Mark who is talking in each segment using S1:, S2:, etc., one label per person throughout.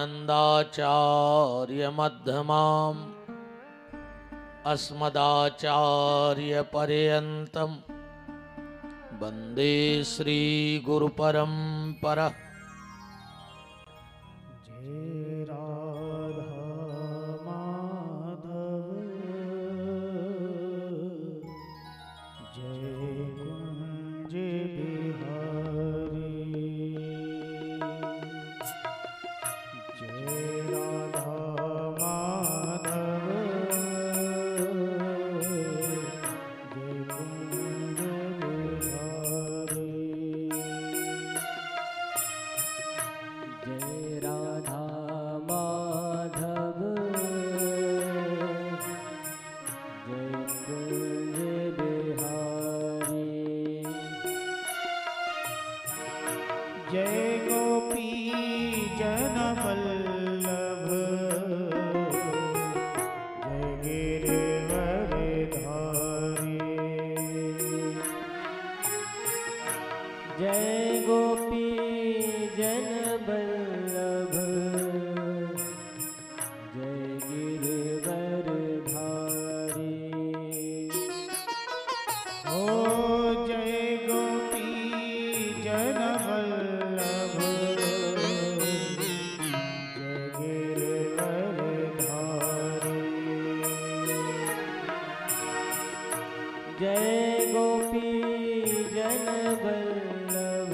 S1: नन्दाचार्यमध्यमाम् अस्मदाचार्यपर्यन्तं वन्दे श्रीगुरुपरम्परः।
S2: जय राधा माधव जय कुंज बिहारी। जय राधा माधव जय कुंज बिहारी। जय राधा माधव जय कुंज बिहारी। जय गोपी जन वल्लभ जय गिरिवरधारी। जय गोपी जन वल्लभ जय गिरिवरधारी। ओ जय गोपी जन वल्लभ जय गिरिवरधारी। जय गोपी जन वल्लभ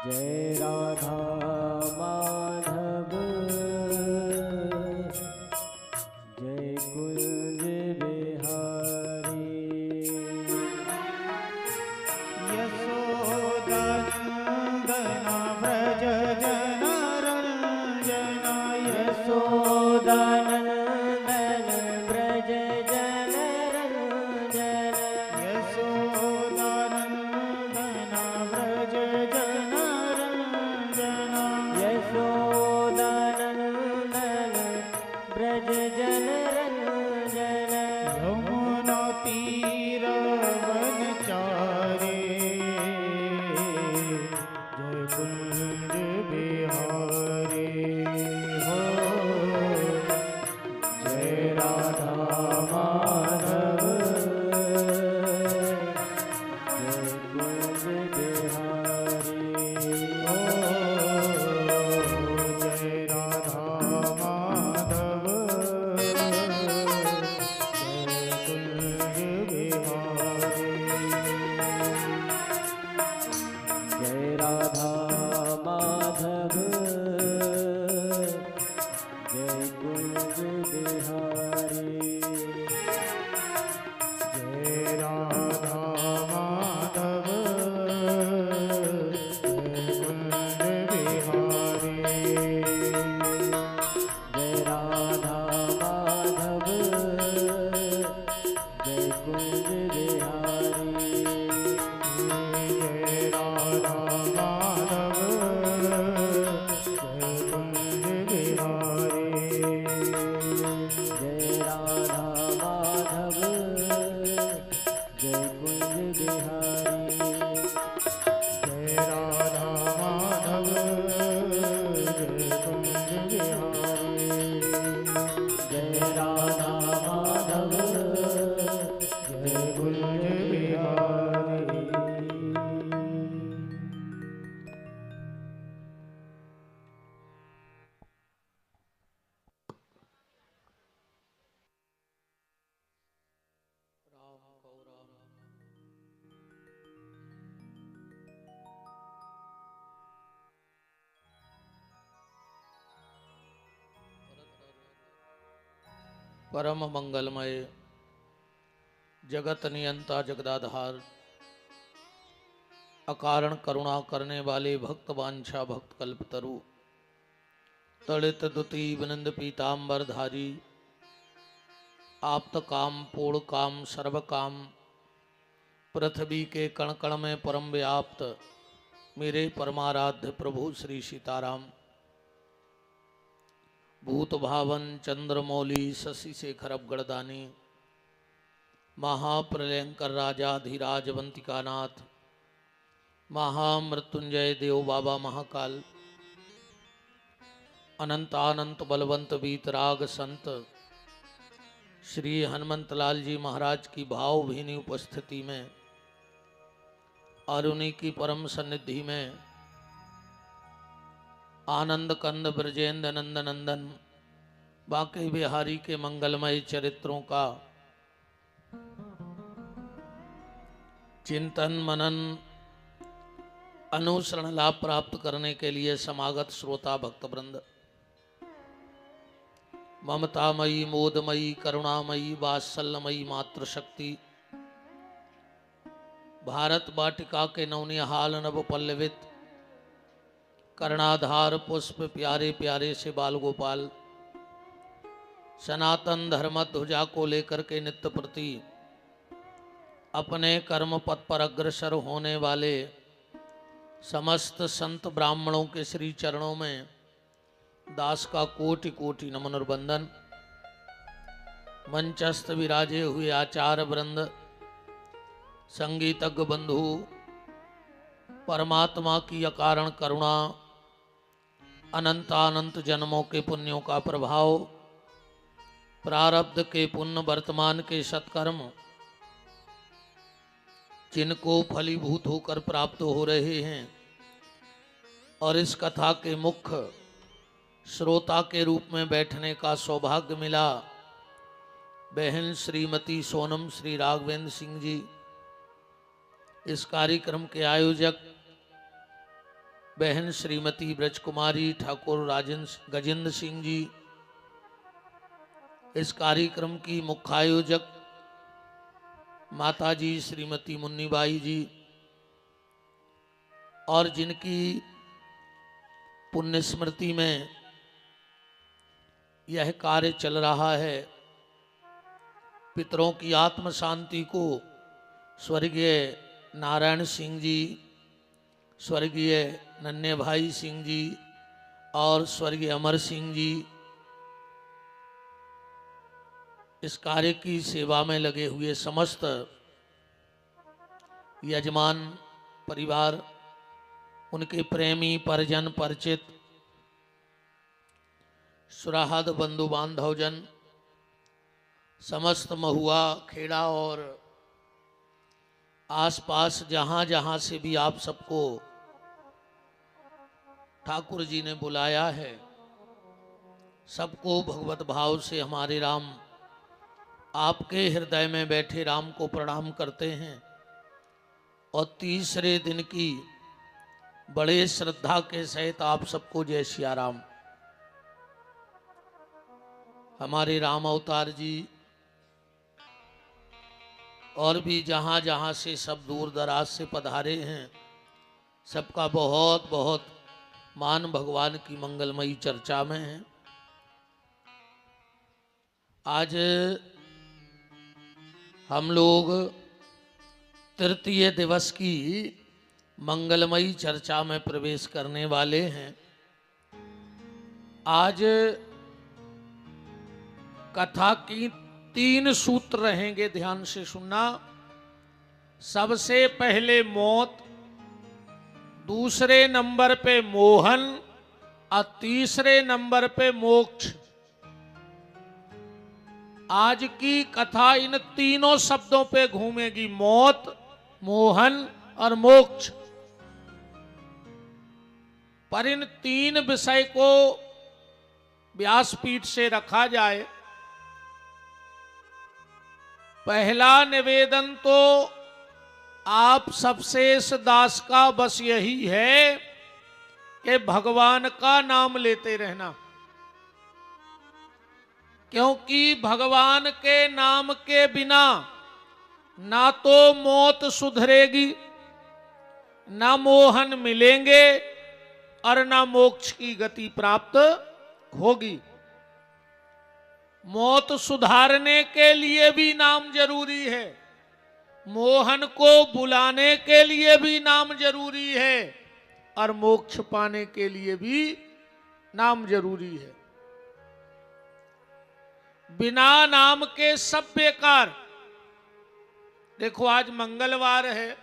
S2: जय राधा माधव जय कुंज बिहारी। यशोदानंदन व्रज जन रंजन यशोदानंदन व्रज जन रंजन यशोदानंदन व्रज जन रंजन यशोदानंदन व्रज जन रंजन। यमुना तीर वनचारे जय कुंज बिहारी। हो जय राधा माधव जय कुंज बिहारी। हो जय राधा माधव जय कुंज बिहारी। जय राधा माधव जय कुंज बिहारी। जय राधा माधव जय कुंज बिहारी। जय राधा माधव जय कुंज बिहारी। जय राधा माधव जय कुंज बिहारी। जय राधा माधव जय कुंज बिहारी। जय राधा माधव जय कुंज बिहारी। जय राधा माधव जय कुंज बिहारी।
S1: परम मंगलमय जगत नियंता जगदाधार अकारण करुणा करने वाले भक्त वांछा भक्त कल्पतरु तड़ित दुति विनंद पीताम्बर धारी आप्त काम पूर्ण काम सर्व काम पृथ्वी के कण कण में परम व्याप्त मेरे परमाराध्य प्रभु श्री सीताराम, भूत भावन चंद्रमौली शशि शेखर अवगढ़दानी, महाप्रलयंकर राजाधिराजवंतिकानाथ, महामृत्युंजय देव बाबा महाकाल, अनंतानंत बलवंत वीतराग संत श्री हनुमंतलाल जी महाराज की भावभीनी उपस्थिति में और उन्हीं की परम सन्निधि में आनंद कंद ब्रजेंद्र नंद नंदन बांके बिहारी के मंगलमय चरित्रों का चिंतन मनन अनुसरण लाभ प्राप्त करने के लिए समागत श्रोता भक्तवृंद, ममतामयी मोदमयी करुणामयी वात्सल्यमयी मातृशक्ति, भारत वाटिका के नवनिहाल नव पल्लवित कर्णाधार पुष्प प्यारे प्यारे से बाल गोपाल, सनातन धर्म ध्वजा को लेकर के नित्य प्रति अपने कर्म पथ पर अग्रसर होने वाले समस्त संत ब्राह्मणों के श्री चरणों में दास का कोटि कोटि नमन और वंदन। मंचस्थ विराजे हुए आचार्य वृंद, संगीतज्ञ बंधु, परमात्मा की अकारण करुणा, अनंतानंत जन्मों के पुण्यों का प्रभाव, प्रारब्ध के पुण्य वर्तमान के सत्कर्म जिनको फलीभूत होकर प्राप्त हो रहे हैं और इस कथा के मुख्य श्रोता के रूप में बैठने का सौभाग्य मिला, बहन श्रीमती सोनम श्री राघवेंद्र सिंह जी, इस कार्यक्रम के आयोजक बहन श्रीमती ब्रज कुमारी ठाकुर गजेंद्र सिंह जी, इस कार्यक्रम की मुख्य आयोजक माताजी श्रीमती मुन्नीबाई जी, और जिनकी पुण्य स्मृति में यह कार्य चल रहा है, पितरों की आत्म शांति को स्वर्गीय नारायण सिंह जी, स्वर्गीय नन्हे भाई सिंह जी और स्वर्गीय अमर सिंह जी इस कार्य की सेवा में लगे हुए समस्त यजमान परिवार, उनके प्रेमी परिजन परिचित सुराहद बंधु बांधवजन, समस्त महुआ खेड़ा और आसपास जहाँ जहाँ से भी आप सबको ठाकुर जी ने बुलाया है, सबको भगवत भाव से हमारे राम आपके हृदय में बैठे राम को प्रणाम करते हैं और तीसरे दिन की बड़े श्रद्धा के सहित आप सबको जय सिया राम। हमारे राम अवतार जी और भी जहाँ जहाँ से सब दूर दराज से पधारे हैं, सबका बहुत बहुत मान भगवान की मंगलमयी चर्चा में है। आज हम लोग तृतीय दिवस की मंगलमयी चर्चा में प्रवेश करने वाले हैं। आज कथा की 3 सूत्र रहेंगे, ध्यान से सुनना। सबसे पहले मौत, दूसरे नंबर पे मोहन और तीसरे नंबर पे मोक्ष। आज की कथा इन तीनों शब्दों पे घूमेगी, मौत, मोहन और मोक्ष। पर इन 3 विषय को व्यासपीठ से रखा जाए। पहला निवेदन तो आप सबसे इस दास का बस यही है कि भगवान का नाम लेते रहना, क्योंकि भगवान के नाम के बिना ना तो मौत सुधरेगी, ना मोहन मिलेंगे और ना मोक्ष की गति प्राप्त होगी। मौत सुधारने के लिए भी नाम जरूरी है, मोहन को बुलाने के लिए भी नाम जरूरी है और मोक्ष पाने के लिए भी नाम जरूरी है। बिना नाम के सब बेकार। देखो आज मंगलवार है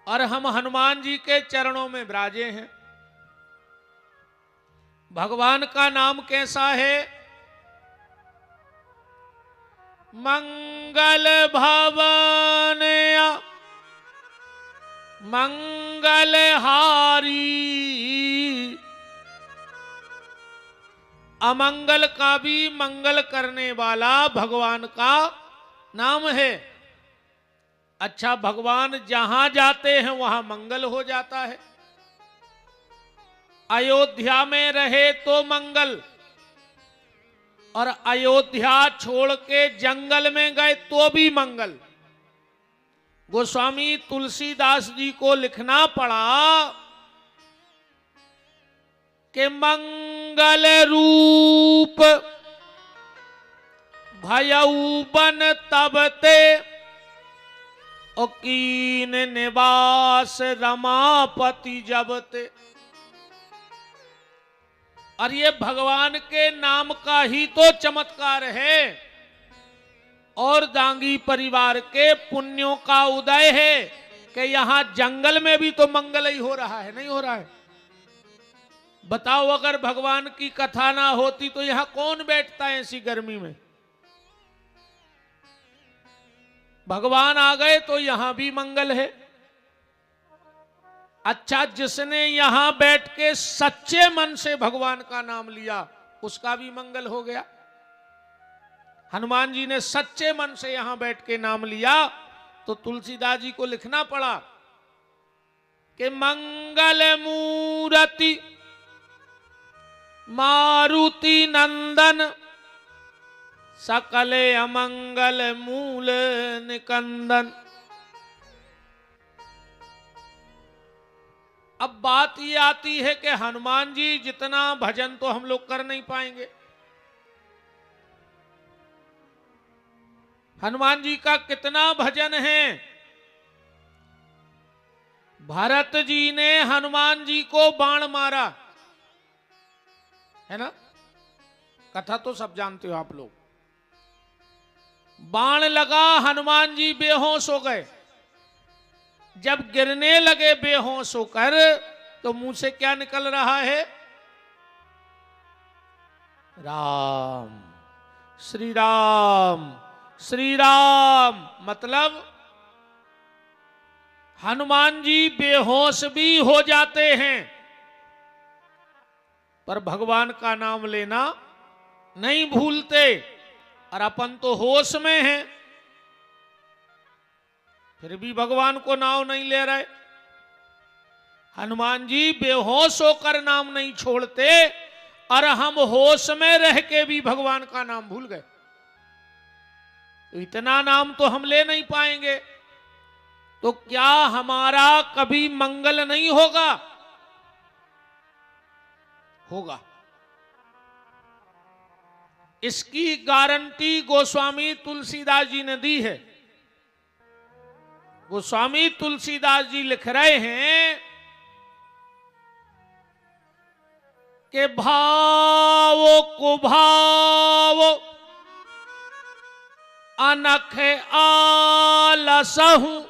S1: और हम हनुमान जी के चरणों में विराजे हैं। भगवान का नाम कैसा है? मंगल भवन मंगलहारी, अमंगल का भी मंगल करने वाला भगवान का नाम है। अच्छा, भगवान जहां जाते हैं वहां मंगल हो जाता है। अयोध्या में रहे तो मंगल, और अयोध्या छोड़ के जंगल में गए तो भी मंगल। गोस्वामी तुलसीदास जी को लिखना पड़ा कि मंगल रूप भयऊ बन तबते, और कीन निवास रमापति जबते। और ये भगवान के नाम का ही तो चमत्कार है और दांगी परिवार के पुण्यों का उदय है कि यहां जंगल में भी तो मंगल ही हो रहा है, नहीं हो रहा है? बताओ, अगर भगवान की कथा ना होती तो यहां कौन बैठता है ऐसी गर्मी में? भगवान आ गए तो यहां भी मंगल है। अच्छा, जिसने यहां बैठ के सच्चे मन से भगवान का नाम लिया उसका भी मंगल हो गया। हनुमान जी ने सच्चे मन से यहां बैठ के नाम लिया तो तुलसीदास जी को लिखना पड़ा कि मंगल मूर्ति मारुति नंदन, सकले अमंगल मूल निकंदन। अब बात ये आती है कि हनुमान जी जितना भजन तो हम लोग कर नहीं पाएंगे। हनुमान जी का कितना भजन है? भरत जी ने हनुमान जी को बाण मारा है ना, कथा तो सब जानते हो आप लोग। बाण लगा, हनुमान जी बेहोश हो गए। जब गिरने लगे बेहोश होकर तो मुंह से क्या निकल रहा है? राम श्री राम श्री राम। मतलब हनुमान जी बेहोश भी हो जाते हैं पर भगवान का नाम लेना नहीं भूलते, और अपन तो होश में हैं फिर भी भगवान को नाम नहीं ले रहे। हनुमान जी बेहोश होकर नाम नहीं छोड़ते और हम होश में रह के भी भगवान का नाम भूल गए। तो इतना नाम तो हम ले नहीं पाएंगे, तो क्या हमारा कभी मंगल नहीं होगा? होगा। इसकी गारंटी गोस्वामी तुलसीदास जी ने दी है। गोस्वामी तुलसीदास जी लिख रहे हैं कि भाव कुभाव अनख आलसहु,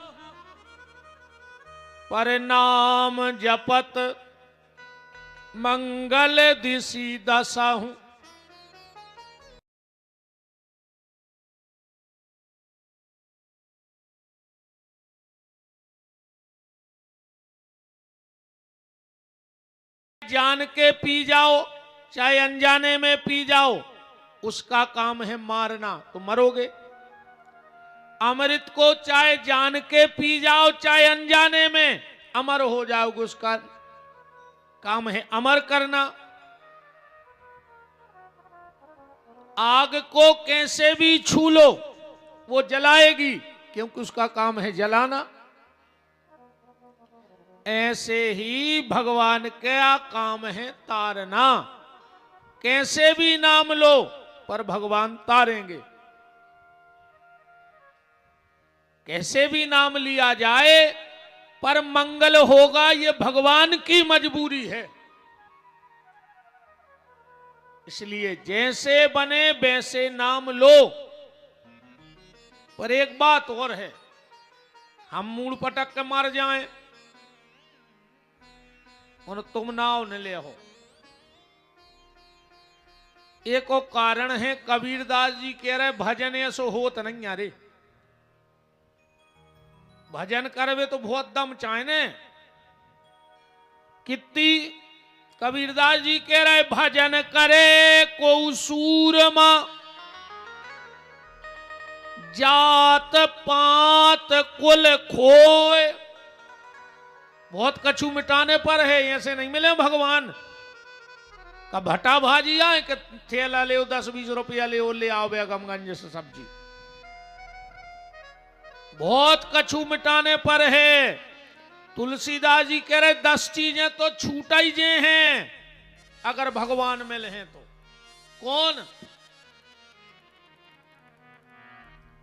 S1: पर नाम जपत मंगल दिशि दसहु। जान के पी जाओ चाहे अनजाने में पी जाओ, उसका काम है मारना, तो मरोगे। अमृत को चाहे जान के पी जाओ चाहे अनजाने में, अमर हो जाओगे, उसका काम है अमर करना। आग को कैसे भी छू लो वो जलाएगी, क्योंकि उसका काम है जलाना। ऐसे ही भगवान का काम है तारना। कैसे भी नाम लो पर भगवान तारेंगे। कैसे भी नाम लिया जाए पर मंगल होगा, ये भगवान की मजबूरी है। इसलिए जैसे बने वैसे नाम लो। पर एक बात और है, हम मूड पटक के मर जाएं और तुम नाव न ले हो। एक और कारण है, कबीरदास जी कह रहे भजन ऐसो होत नहीं। अरे भजन करवे तो बहुत दम चाहे ने। कितनी कबीरदास जी कह रहे भजन करे को सूरमा, जात पात कुल खोए। बहुत कछु मिटाने पर है, ऐसे नहीं मिले भगवान। का भट्टा भाजी आए कि थैला ले 10-20 रुपया ले आओ बेगमगंज से सब्जी। बहुत कछु मिटाने पर है। तुलसीदास जी कह रहे 10 चीजें तो छूटा ही जे हैं अगर भगवान मिले हैं तो। कौन?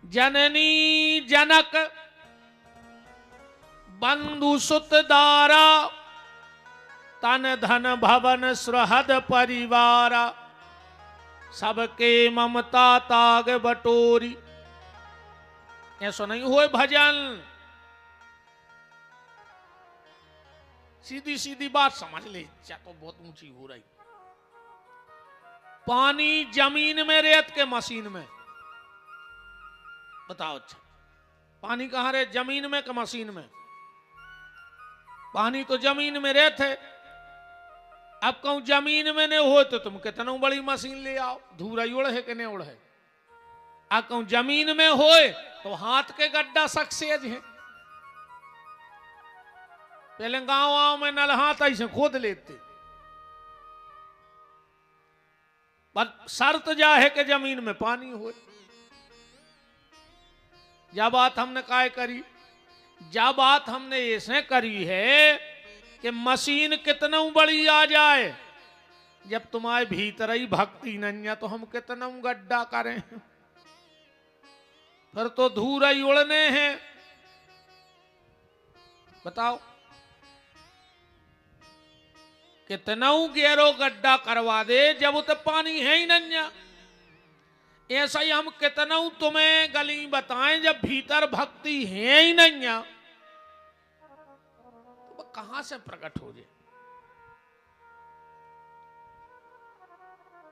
S1: जननी जनक बंधु सुत दारा, तन धन भवन सुहृद परिवारा, सबके ममता ताग बटोरी। ऐसा नहीं हुए भजन। सीधी सीधी बात समझ ले, तो बहुत ऊंची हो रही। पानी जमीन में, रेत के मशीन में। बताओ अच्छा, पानी कहां रहे? जमीन में कि मशीन में? पानी तो जमीन में रेत है। अब कहूं जमीन में नहीं हो तो तुम कितना बड़ी मशीन ले आओ, धूरा उड़ है कि नहीं उड़ है। अब कहूं जमीन में होए तो हाथ के गड्ढा सक्सेज है। पहले गांव में नलहात ऐसे खोद लेते, पर शर्त जा है कि जमीन में पानी हो। जा बात हमने काय करी, जा बात हमने ऐसे करी है कि मशीन कितना बड़ी आ जाए, जब तुम्हारे भीतर ही भक्ति नहीं है तो हम कितना गड्ढा करें। फिर तो धूरा ही उड़ने हैं। बताओ कितना गहरो गड्ढा करवा दे जब तो पानी है ही नहीं। ऐसा ही हम कितना तुम्हें गली बताएं, जब भीतर भक्ति है ही नहीं तो कहां से प्रकट हो जाए।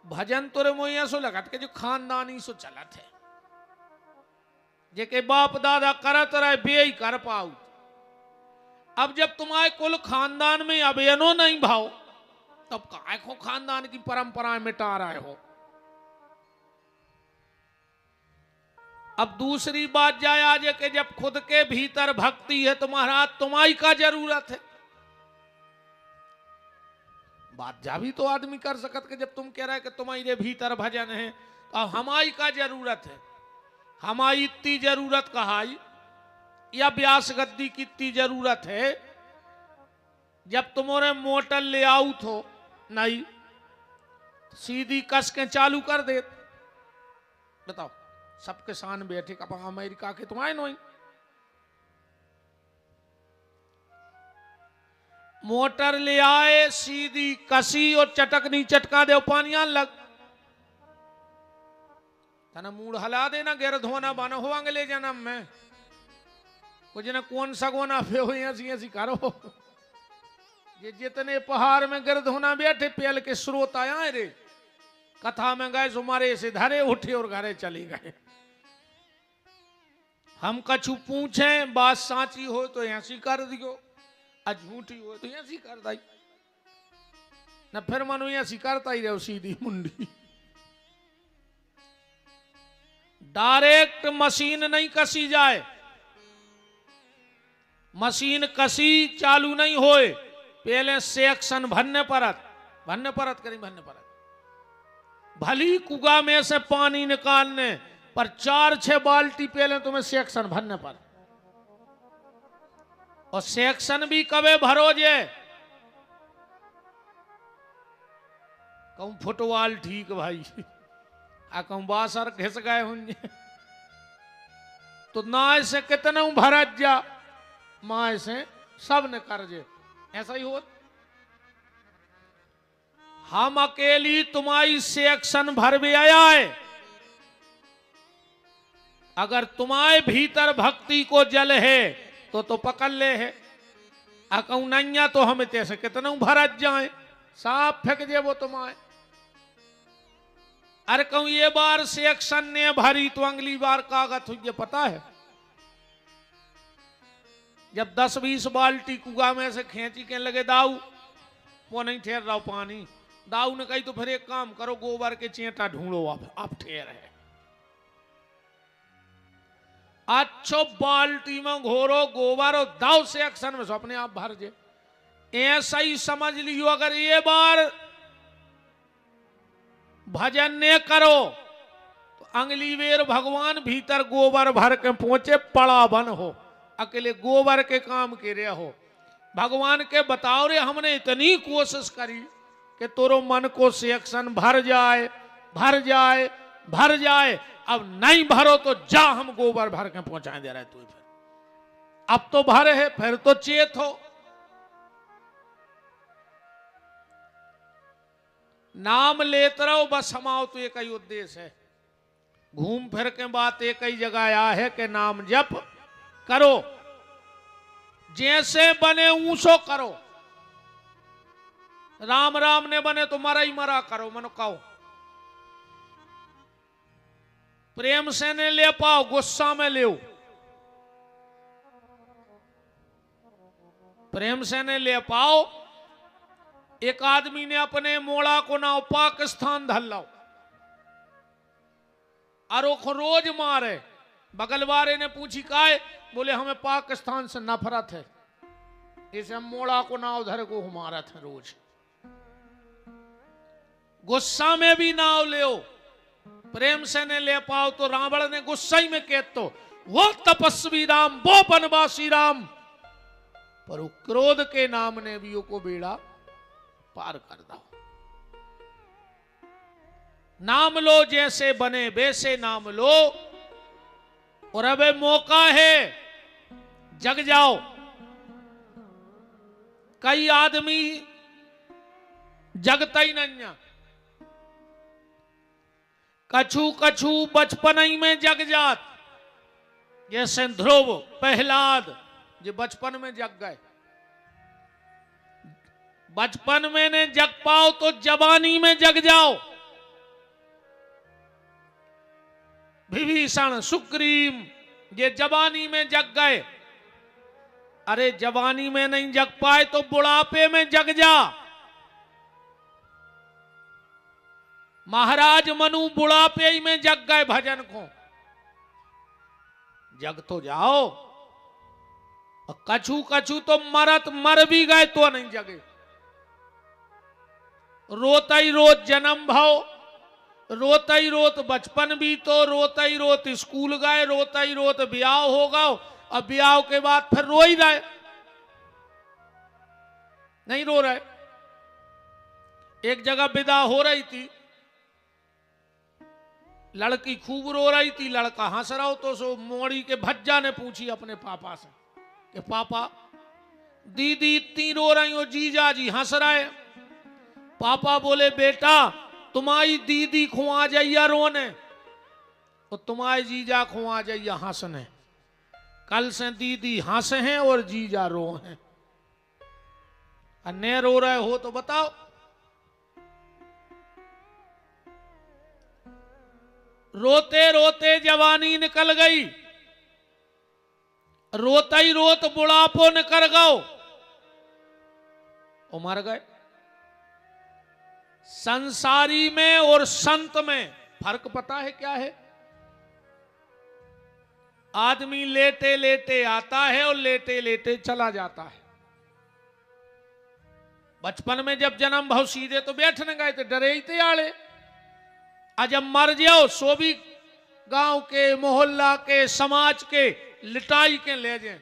S1: भजन तोरे मोया सो लगत के जो खानदानी सो चलत है, जेके बाप दादा करत रहे बे ही कर पाऊ। अब जब तुम्हारे कुल खानदान में अबेनो नहीं भाव, तब काय को खानदान की परंपराएं मिटा रहे हो। अब दूसरी बात जाए आज कि जब खुद के भीतर भक्ति है तो महाराज तुम्हारी का जरूरत है। बात जा भी तो आदमी कर सकत कि जब तुम कह रहे कि तुम्हारे भीतर भजन है तो हमारी का जरूरत है। हमारी इतनी जरूरत कहाई या व्यास गद्दी की इतनी जरूरत है, जब तुम्हारे मोटर ले आऊ तो नहीं सीधी कस के चालू कर दे। बताओ सबके सामने बैठे कपा अमेरिका के तुम्हारे नहीं। मोटर ले आए, सीधी कसी और चटकनी चटका दे, पानी आन लग। तना मूड हला देना, गिर धोना बन हो अगले जन्म में। कुछ न कौन सगोना फे हो ऐसी ऐसी करो। ये जितने पहाड़ में गिर धोना बैठे पेल के स्रोत आया रे, कथा में गए सुमारे से धरे उठे और घरे चले गए। हम कछु पूछे बात साची हो तो ऐसी कर दियो, झूठी हो तो ऐसी कर दी न, फिर मनु ऐसी करता ही रहो सीधी मुंडी। डायरेक्ट मशीन नहीं कसी जाए, मशीन कसी चालू नहीं होए, पहले सेक्शन भरने परत करी भरने परत। भली कुगा में से पानी निकालने पर 4-6 बाल्टी पहले तुम्हें सेक्शन भरने पर। और सेक्शन भी कबे भरोजे, कहूं फुटबॉल ठीक भाई, आ कहूं बासर घिस गए होंगे। तो ना ऐसे कितने भरत जा, माँ ऐसे सब ने कर्जे, ऐसा ही हो। हम अकेली तुम्हारी सेक्शन भर भी आया है, अगर तुम्हारे भीतर भक्ति को जल है तो पकड़ ले है, अकऊ नैया तो हम तैसे कितने भरत जाए, साफ फेंक दे वो तुम्हारे। अरे कहूं ये बार सेक्शन ने भरी तो अगली बार कागज तुझे पता है, जब 10-20 बाल्टी कुआ में से खींची के लगे दाऊ, वो नहीं ठहर रहा पानी, दाऊ ने कही तो फिर एक काम करो, गोबर के चेंटा ढूंढो, आप ठहर है। अच्छो बाल्टी में घोरो गोबर और दाऊ से एक्शन में अपने आप भर जे। ऐसा ही समझ लियो, अगर ये बार भजन ने करो तो अगली बेर भगवान भीतर गोबर भर के पहुंचे, पड़ा बन हो, अकेले गोबर के काम के रे हो। भगवान के बताओ रे, हमने इतनी कोशिश करी कि तोरो मन को सेक्शन भर जाए, भर जाए, भर जाए, अब नहीं भरो तो जा, हम गोबर भर के पहुंचा दे रहे तू। फिर अब तो भर है, फिर तो चेत हो। नाम लेते रहो बस, हमाओ तो एक ही उद्देश्य है, घूम फिर के बात एक ही जगह आया है कि नाम जप करो, जैसे बने ऊंसो करो। राम राम ने बने तो मरा ही मरा करो, मनो कहो। प्रेम से ने ले पाओ, गुस्सा में ले, प्रेम से ने ले पाओ। एक आदमी ने अपने मोड़ा को नाव पाकिस्तान धल लाओ, अरो को रोज मारे। बगल वाले ने पूछी काहे, बोले हमें पाकिस्तान से नफरत है, इसे हम मोड़ा को नाव धर को हमारा था रोज। गुस्सा में भी नाव ले, प्रेम से ने ले पाओ तो रावण ने गुस्सा ही में कहत तो वो तपस्वी राम, वो बनवासी राम, पर क्रोध के नाम ने भी को बेड़ा पार कर दो। नाम लो जैसे बने वैसे नाम लो, और अब मौका है जग जाओ। कई आदमी जगता ही नहीं, कछु कछु बचपन ही में जग जात, जैसे ध्रुव प्रहलाद जो बचपन में जग गए। बचपन में ने जग पाओ तो जवानी में जग जाओ। विभीषण सुग्रीव ये जवानी में जग गए, अरे जवानी में नहीं जग पाए तो बुढ़ापे में जग जा। महाराज मनु बुढ़ापे ही में जग गए भजन को, जग तो जाओ। कछु कछु तो मर भी गए तो नहीं जगे। रोता ही रोत जन्म भाव, रोता ही रोत बचपन भी, तो रोता ही रोत स्कूल गए, रोता ही रोत ब्याह होगा, अब ब्याह के बाद फिर रो ही रहे, नहीं रो रहे। एक जगह विदा हो रही थी, लड़की खूब रो रही थी, लड़का हंस रहा हो, तो सो मोड़ी के भज्जा ने पूछी अपने पापा से कि पापा दीदी इतनी रो रही हो, जीजा जी हंस रहे। पापा बोले बेटा तुम्हारी दीदी खुआ जाइया रोने और तुम्हारे जीजा खुआ जाइया हंसने। कल से दीदी हंस हैं और जीजा रो हैं। अन्य रो रहे हो तो बताओ। रोते रोते जवानी निकल गई, रोता ही रोत बुढ़ापो निकल गओ, और मर गए। संसारी में और संत में फर्क पता है क्या है? आदमी लेटे लेटे आता है और लेटे लेटे चला जाता है। बचपन में जब जन्म भाव सीधे तो बैठने गए थे, डरे ही थे आड़े। आज जब मर जाओ सो भी गांव के, मोहल्ला के, समाज के लिटाई के ले जाए।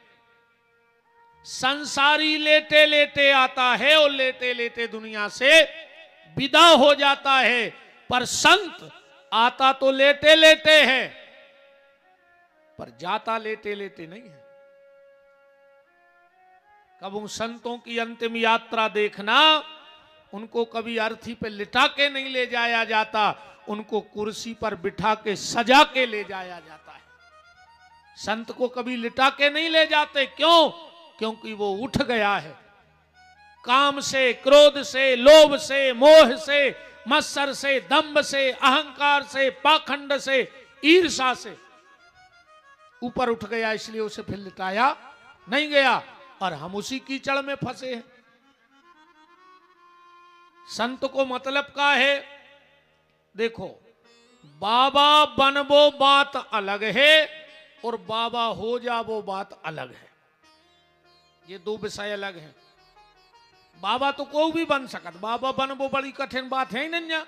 S1: संसारी लेटे लेटे आता है और लेटे लेटे दुनिया से विदा हो जाता है, पर संत आता तो लेटे लेटे है। पर जाता लेटे लेटे नहीं है। कब उन संतों की अंतिम यात्रा देखना, उनको कभी अर्थी पे लिटा के नहीं ले जाया जाता, उनको कुर्सी पर बिठा के सजा के ले जाया जाता है। संत को कभी लिटा के नहीं ले जाते, क्यों? क्योंकि वो उठ गया है काम से, क्रोध से, लोभ से, मोह से, मत्सर से, दंभ से, अहंकार से, पाखंड से, ईर्षा से ऊपर उठ गया, इसलिए उसे फिर लिटाया नहीं गया। और हम उसी कीचड़ में फंसे हैं। संत को मतलब का है, देखो बाबा बनबो बात अलग है और बाबा हो जाबो बात अलग है। ये दो विषय अलग हैं। बाबा तो कोई भी बन सकत, बाबा बनबो बड़ी कठिन बात है ही नहीं।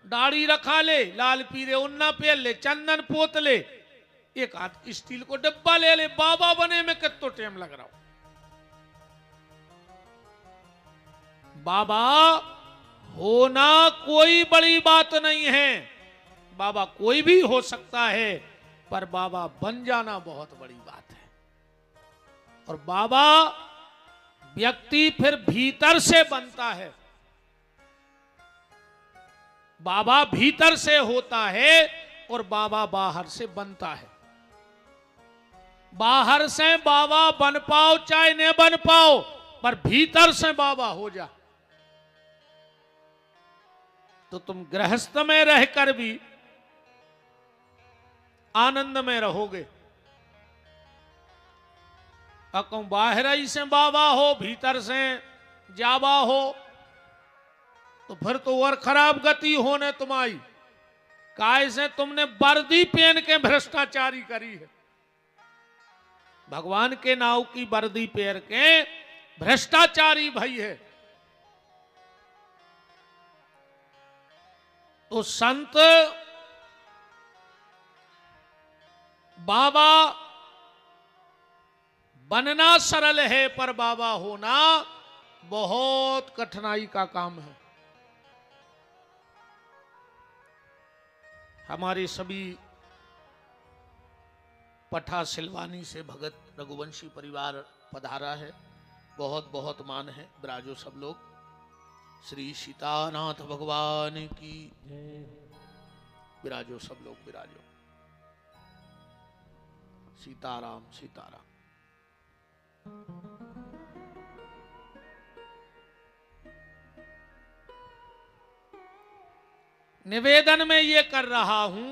S1: दाढ़ी रखा ले, लाल पीरे उन्ना पहन ले, चंदन पोत ले, एक हाथ स्टील को डब्बा ले ले, बाबा बने में कितना टाइम लग रहा हो। बाबा होना कोई बड़ी बात नहीं है, बाबा कोई भी हो सकता है, पर बाबा बन जाना बहुत बड़ी बात है। और बाबा व्यक्ति फिर भीतर से बनता है, बाबा भीतर से होता है और बाबा बाहर से बनता है। बाहर से बाबा बन पाओ चाहे न बन पाओ, पर भीतर से बाबा हो जा तो तुम गृहस्थ में रहकर भी आनंद में रहोगे। अकौ बाहर ही से बाबा हो, भीतर से जावा हो, तो फिर तो और खराब गति होने तुम्हारी। काय से तुमने वर्दी पहन के भ्रष्टाचारी करी है, भगवान के नाव की वर्दी पहन के भ्रष्टाचारी भाई है। तो संत बाबा बनना सरल है, पर बाबा होना बहुत कठिनाई का काम है। हमारे सभी पठा सिलवानी से भगत रघुवंशी परिवार पधारा है, बहुत बहुत मान है। विराजो सब लोग। श्री सीतानाथ भगवान की जय। विराजो सब लोग, विराजो। सीताराम सीताराम। निवेदन में ये कर रहा हूं,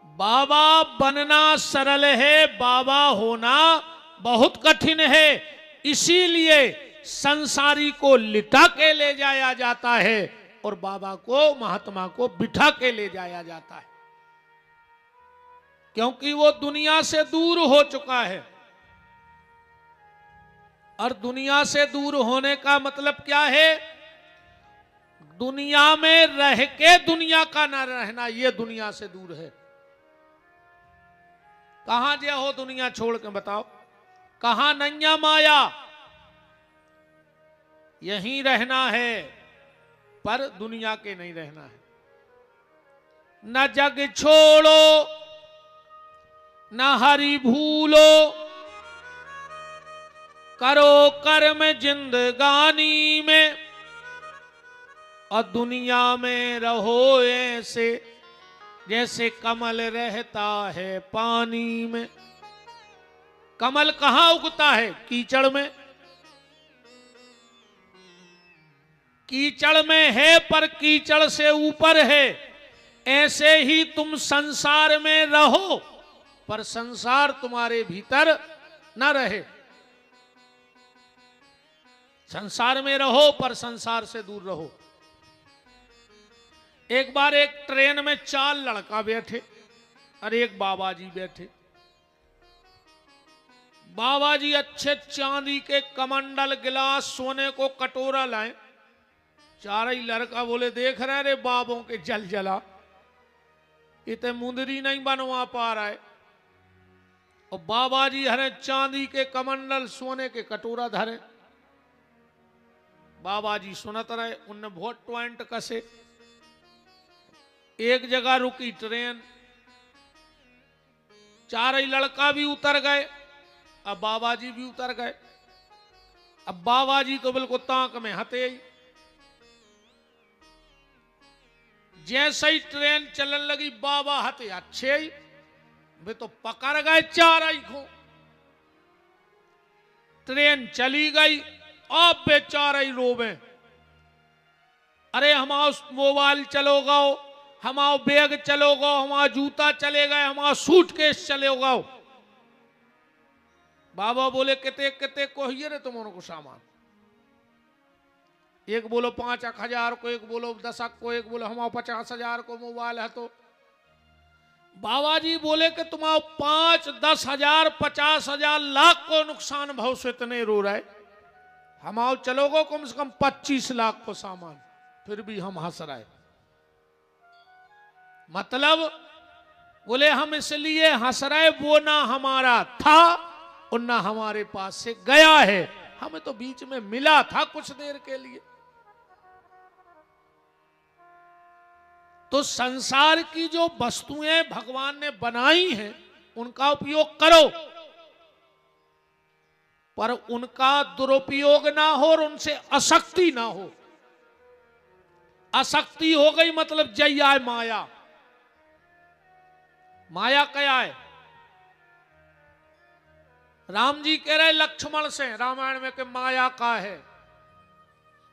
S1: बाबा बनना सरल है, बाबा होना बहुत कठिन है। इसीलिए संसारी को लिटा के ले जाया जाता है और बाबा को, महात्मा को बिठा के ले जाया जाता है, क्योंकि वो दुनिया से दूर हो चुका है। और दुनिया से दूर होने का मतलब क्या है? दुनिया में रह के दुनिया का ना रहना, ये दुनिया से दूर है। कहां जे हो दुनिया छोड़ के बताओ, कहां नैया माया? यहीं रहना है, पर दुनिया के नहीं रहना है। न जग छोड़ो न हरि भूलो, करो कर्म जिंदगानी में, और दुनिया में रहो ऐसे जैसे कमल रहता है पानी में। कमल कहां उगता है? कीचड़ में। कीचड़ में है, पर कीचड़ से ऊपर है। ऐसे ही तुम संसार में रहो, पर संसार तुम्हारे भीतर न रहे। संसार में रहो, पर संसार से दूर रहो। एक बार एक ट्रेन में 4 लड़का बैठे और एक बाबा जी बैठे। बाबा जी अच्छे चांदी के कमंडल, गिलास, सोने को कटोरा लाए। चार ही लड़का बोले, देख रहे रे बाबों के जल जला, इतने मुंदरी नहीं बनवा पा रहा है। और बाबा जी हरे चांदी के कमंडल, सोने के कटोरा धरे। बाबा जी सुनत रहे, उनने बहुत पॉइंट कसे। एक जगह रुकी ट्रेन, चार ही लड़का भी उतर गए, अब बाबा जी भी उतर गए। अब बाबा जी तो बिल्कुल ताक में हते ही। जैसे ही ट्रेन चलन लगी बाबा हते अच्छे ही, वे तो पकड़ गए चार ही को। ट्रेन चली गई, अब बेचारे ही रोवे, अरे हमारा मोबाइल चलो गो, हमारा बैग चलो गो, हमारा जूता चले गए, हमारा सूटकेस चले गो। बाबा बोले किते किते को ही रे तुम उनको सामान, एक बोलो 5,000 को, एक बोलो 10 को, एक बोलो हमारा 50,000 को मोबाइल है। तो बाबा जी बोले कि तुम्हारा 5, 10,000, 50,000, लाख को नुकसान भाव से इतने रो रहे, हमारा चलोगो कम से कम 25 लाख को सामान, फिर भी हम हंस रहे। मतलब बोले हम इसलिए हंस रहे, वो ना हमारा था और ना हमारे पास से गया है, हमें तो बीच में मिला था कुछ देर के लिए। तो संसार की जो वस्तुएं भगवान ने बनाई हैं उनका उपयोग करो, पर उनका दुरुपयोग ना हो और उनसे आसक्ति ना हो। आसक्ति हो गई मतलब जय आए माया। माया क्या है? राम जी कह रहे लक्ष्मण से रामायण में कि माया का है,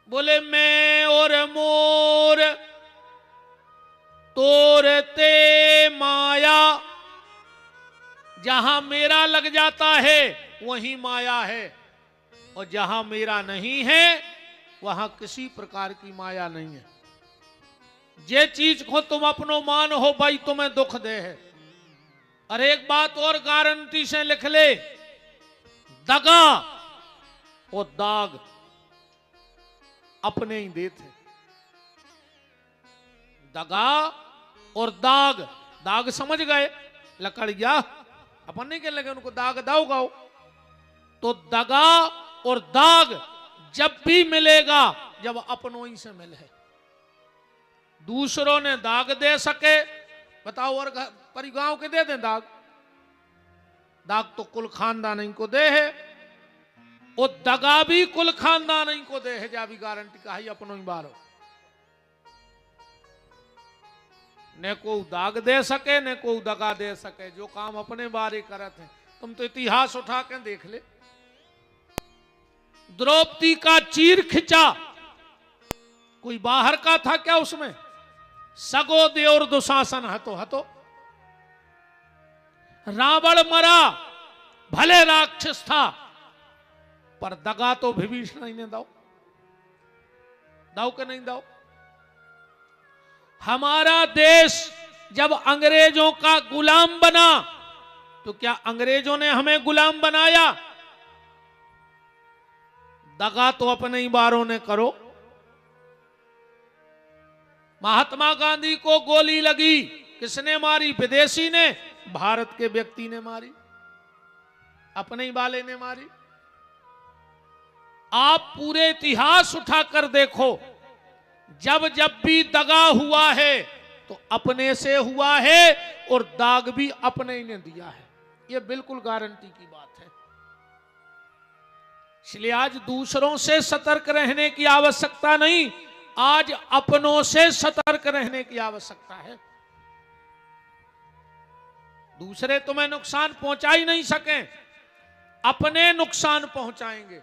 S1: बोले मैं और मोर तोरते माया, जहां मेरा लग जाता है वहीं माया है, और जहां मेरा नहीं है वहां किसी प्रकार की माया नहीं है। जे चीज को तुम अपनो मान हो भाई तुम्हें दुख दे है। और एक बात और गारंटी से लिख ले, दगा और दाग अपने ही देते। दगा और दाग, दाग समझ गए, लकड़िया, अपन नहीं कहने लगे उनको दाग दाओ गाओ। तो दगा और दाग जब भी मिलेगा जब अपनों ही से मिले। दूसरों ने दाग दे सके, बताओ, और परिगांव के दे दें दाग? दाग तो कुल खानदान को दे है, और दगा भी कुल खानदान को दे है, जा भी गारंटी का ही अपनों ही बारो। न को दाग दे सके न को दगा दे सके, जो काम अपने बारे करते हैं। तुम तो इतिहास उठा के देख ले, द्रौपदी का चीर खिंचा कोई बाहर का था क्या? उसमें सगो देवर दुशासन हतो हतो। रावण मरा, भले राक्षस था, पर दगा तो विभीषण ने दाओ, दाओ के नहीं दाओ। हमारा देश जब अंग्रेजों का गुलाम बना तो क्या अंग्रेजों ने हमें गुलाम बनाया? दगा तो अपने ही बारों ने करो। महात्मा गांधी को गोली लगी, किसने मारी? विदेशी ने, भारत के व्यक्ति ने मारी, अपने ही वाले ने मारी। आप पूरे इतिहास उठाकर देखो, जब जब भी दगा हुआ है तो अपने से हुआ है, और दाग भी अपने ही ने दिया है। यह बिल्कुल गारंटी की बात है। इसलिए आज दूसरों से सतर्क रहने की आवश्यकता नहीं, आज अपनों से सतर्क रहने की आवश्यकता है। दूसरे तुम्हें नुकसान पहुंचा ही नहीं सके, अपने नुकसान पहुंचाएंगे।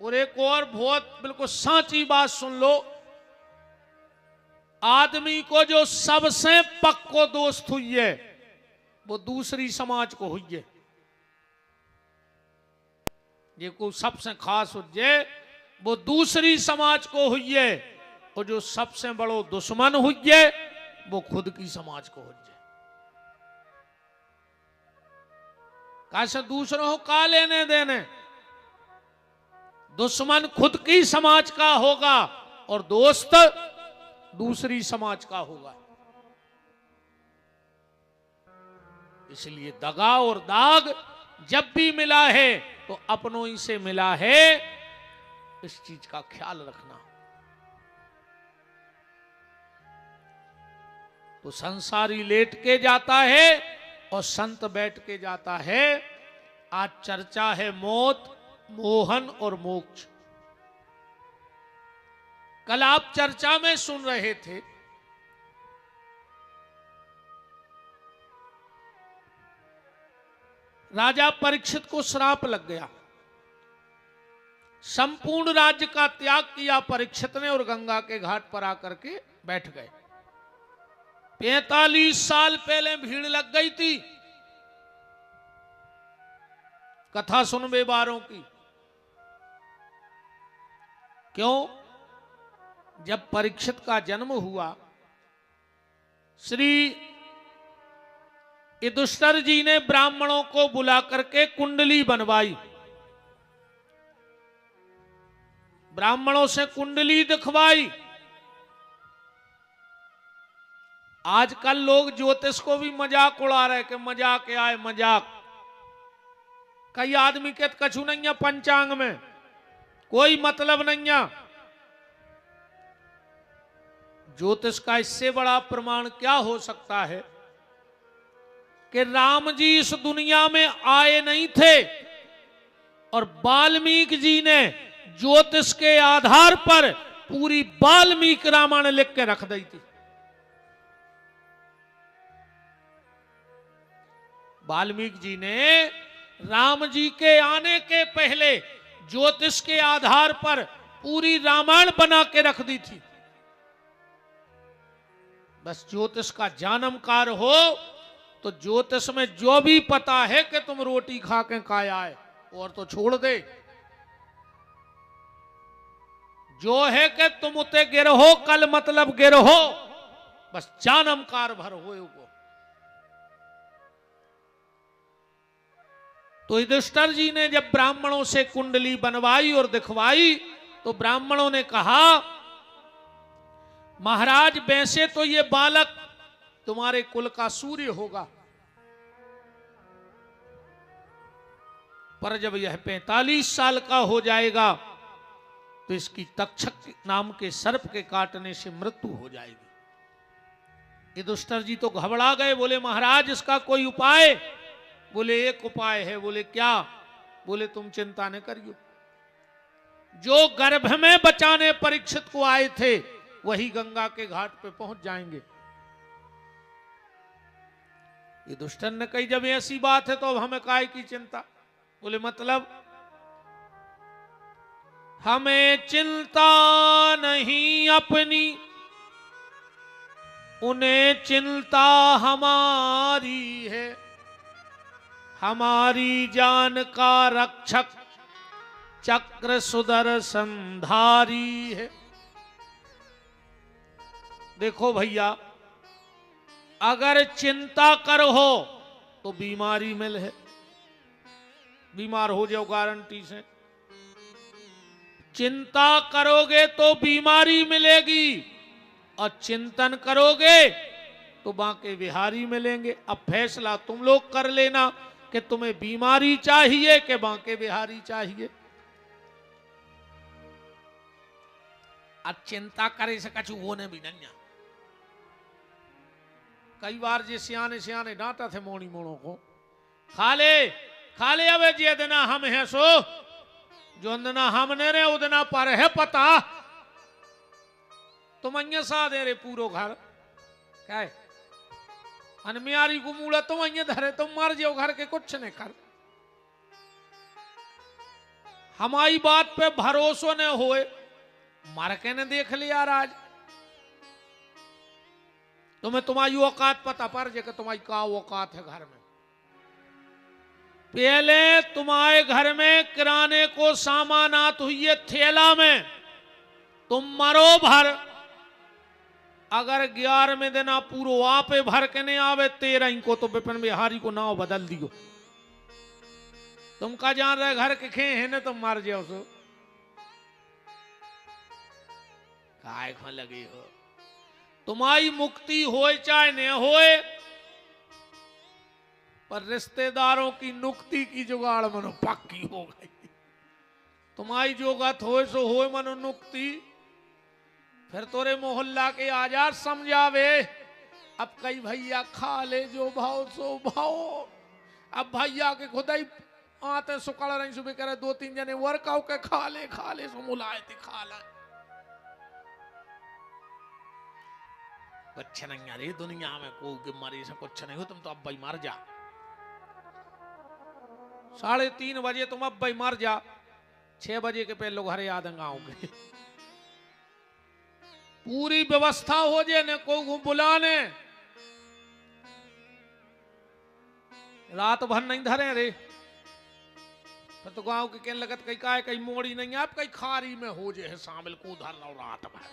S1: और एक और बहुत बिल्कुल साची बात सुन लो, आदमी को जो सबसे पक्को दोस्त हुई है वो दूसरी समाज को हुई है। ये को सबसे खास हुई वो दूसरी समाज को हुई है, और जो सबसे बड़ो दुश्मन हुई है वो खुद की समाज को हुई है। कैसे दूसरों को का लेने देने? दुश्मन खुद की समाज का होगा और दोस्त दूसरी समाज का होगा। इसलिए दगा और दाग जब भी मिला है तो अपनों ही से मिला है, इस चीज का ख्याल रखना। तो संसारी लेट के जाता है और संत बैठ के जाता है। आज चर्चा है मौत, मोहन और मोक्ष। कल आप चर्चा में सुन रहे थे राजा परीक्षित को श्राप लग गया। संपूर्ण राज्य का त्याग किया परीक्षित ने और गंगा के घाट पर आकर के बैठ गए। 45 साल पहले भीड़ लग गई थी कथा सुन बेबारों की। क्यों? जब परीक्षित का जन्म हुआ, श्री युधिष्ठिर जी ने ब्राह्मणों को बुला करके कुंडली बनवाई, ब्राह्मणों से कुंडली दिखवाई। आजकल लोग ज्योतिष को भी मजाक उड़ा रहे कि मजाक आए मजाक। कई आदमी के कछु नहीं है पंचांग में, कोई मतलब नहीं है। ज्योतिष का इससे बड़ा प्रमाण क्या हो सकता है कि राम जी इस दुनिया में आए नहीं थे और वाल्मीकि जी ने ज्योतिष के आधार पर पूरी वाल्मीकि रामायण लिख के रख दी थी। वाल्मीकि जी ने राम जी के आने के पहले ज्योतिष के आधार पर पूरी रामायण बना के रख दी थी। बस ज्योतिष का जानमकार हो तो ज्योतिष में जो भी पता है कि तुम रोटी खा के काया है और तो छोड़ दे। जो है कि तुम उते गिर हो कल मतलब गिर हो, बस जानमकार भर हो। तो युधिष्ठिर जी ने जब ब्राह्मणों से कुंडली बनवाई और दिखवाई तो ब्राह्मणों ने कहा महाराज वैसे तो ये बालक तुम्हारे कुल का सूर्य होगा, पर जब यह 45 साल का हो जाएगा तो इसकी तक्षक नाम के सर्प के काटने से मृत्यु हो जाएगी। युधिष्ठिर जी तो घबरा गए, बोले महाराज इसका कोई उपाय? बोले एक उपाय है। बोले क्या? बोले तुम चिंता न करियो, जो गर्भ में बचाने परीक्षित को आए थे वही गंगा के घाट पे पहुंच जाएंगे। युधिष्ठिर ने कही जब ऐसी बात है तो अब हमें काहे की चिंता? बोले मतलब? हमें चिंता नहीं अपनी, उन्हें चिंता हमारी है। हमारी जान का रक्षक चक्र सुदर्शनधारी है। देखो भैया, अगर चिंता करो तो बीमारी मिल है, बीमार हो जाओ गारंटी से। चिंता करोगे तो बीमारी मिलेगी और चिंतन करोगे तो बांके बिहारी मिलेंगे। अब फैसला तुम लोग कर लेना कि तुम्हें बीमारी चाहिए कि बांके बिहारी चाहिए। अब चिंता करे से कछु होने भी नहीं। कई बार जे सियाने सियाने डांटा थे मोनी मोड़ों को, खाले अब जे दिना हम है सो, जो दिना हमने रे उदना पर है पता। तुम अन्य सा दे रे पूरो घर क्या है अनमियारी को मूड़ा तुम अन्य धरे, तुम मर जाओ घर के कुछ नहीं कर। हमारी बात पे भरोसा न होए, मर के ने देख लिया राज। तुम्हें तुम्हारी औकात पता पड़ जाए कि तुम्हारी क्या औकात है घर में। पहले तुम्हारे घर में किराने को सामान आत हुई है थैला में, तुम मरो भर। अगर 11वें दिन आप पूरो आपे भर के नहीं आवे 13 को तो विपिन बिहारी को नाव बदल दियो। तुम का जान रहे घर के खे है ना, तुम मर जाओ सो काय खा लगी हो। तुम्हारी मुक्ति होए चाहे न होए, पर रिश्तेदारों की नुक्ति की जुगाड़ मनो पक्की हो गई। तुम्हारी जोगत होए सो होए मनो नुक्ति। फिर तोरे मोहल्ला के आजार समझावे
S3: अब कई भैया खा ले जो भाव सो भाव। अब भैया के खुदा ही आते सुकड़ रही सुबह करे 2-3 जने वर्कआउट के खा ले सो मुलाए थे खा ले। कुछ नहीं यार, ये दुनिया में कोई बीमारी से कुछ नहीं हो, तुम तो अब भाई मर जा। 3:30 बजे तुम अब भाई मर जा, 6 बजे के पहले लोग हरे याद आओगे। पूरी व्यवस्था हो जाए ने को बुलाने, रात भर नहीं धरे रे। तो गांव के कहने लगत कहीं का कहीं मोड़ी नहीं, आप कहीं खारी में हो जाए शामिल को धर लो रात भर।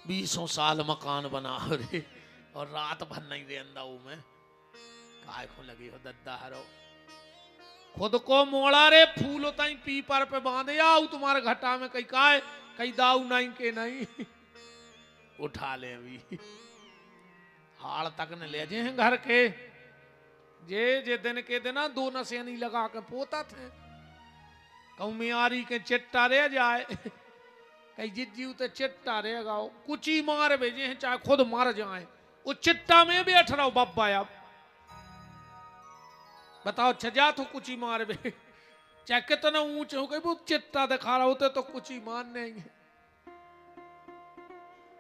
S3: 20 साल मकान बना रे और रात भर नहीं दे अंदाऊ में काय को लगी हो दद्दा हरो। खुद को मोड़ा रे फूलो ताई पीपर पे बांधे आओ तुम्हारे घटा में कहीं काय कहीं दाऊ नहीं के नहीं उठा ले भी हाड़ तक न ले जे हैं घर के जे दिन के दिन 2 नसेनी लगा के पोता थे कहूं मियारी के चिट्टा रह जाए कहीं जिज्जी उते चिट्टा रह गाओ कुची मार भेजे हैं चाहे खुद मर जाए वो चिट्टा में बैठ रहा हो बब्बा। अब बताओ छजा तो कुची मार बे चाहे कितना ऊंचे हो गई वो चिट्टा दिखा रहा होते तो कुची मारने ही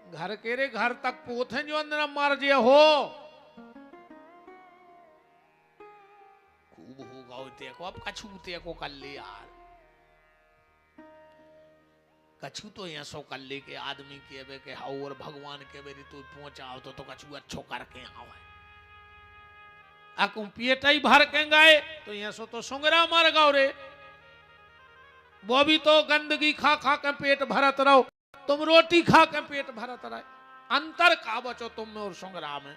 S3: घर के रे घर तक पोथे जो अंदर मार जे हो खूब होगा होते को अब कछूते को कर ले यार। कछु तो यहाँ सो कर ले के आदमी के बे के हाउ और भगवान के बेरी तू पहुंचाओ तो कछु अच्छो करके आओ है आकुम पियटा ही भर के गाए तो यहाँ सो तो सुंगरा मर गाओ रे। वो भी तो गंदगी खा खा के पेट भरत रहो, तुम रोटी खा के पेट भरत रहे। अंतर का बचो तुम में और सुंगरा में।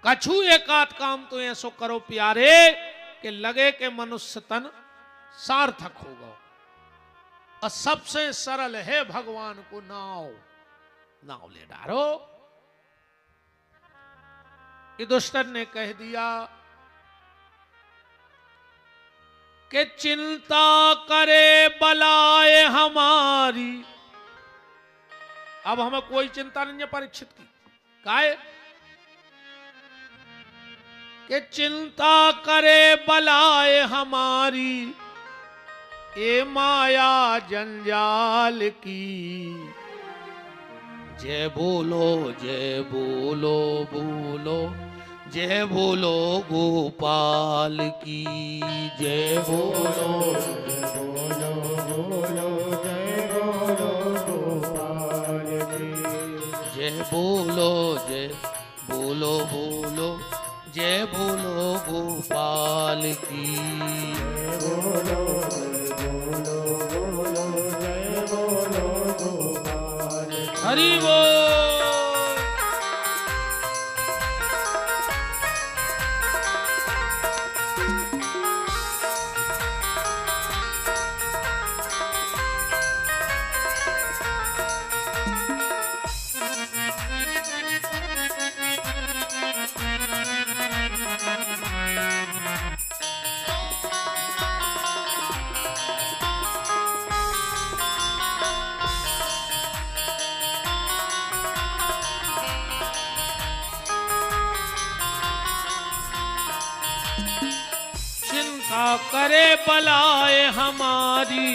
S3: कछु एक आध काम तो ये सो करो प्यारे कि लगे के मनुष्य तन सार्थक होगा। और सबसे सरल है भगवान को नाव ले डारो। युधिष्ठिर ने कह दिया कि चिंता करे बलाए हमारी। अब हमें कोई चिंता नहीं है परीक्षित की काहे कि चिंता करे बलाए हमारी ए माया जंजाल की। जय बोलो बोलो जय बोलो गोपाल की। जय बोलो
S2: गोपाल की।
S1: जय बोलो जय बोलो गोपाल की। हरि बोल। करे बलाए हमारी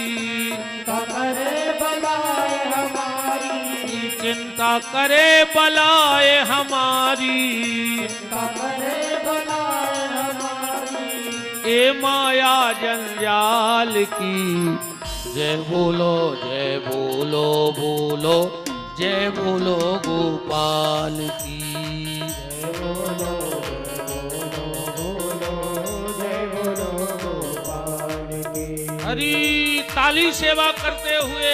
S1: चिंता करे बलाए हमारी ए माया जंजाल की। जय बोलो जय बोलो गोपाल की। हरी ताली सेवा करते हुए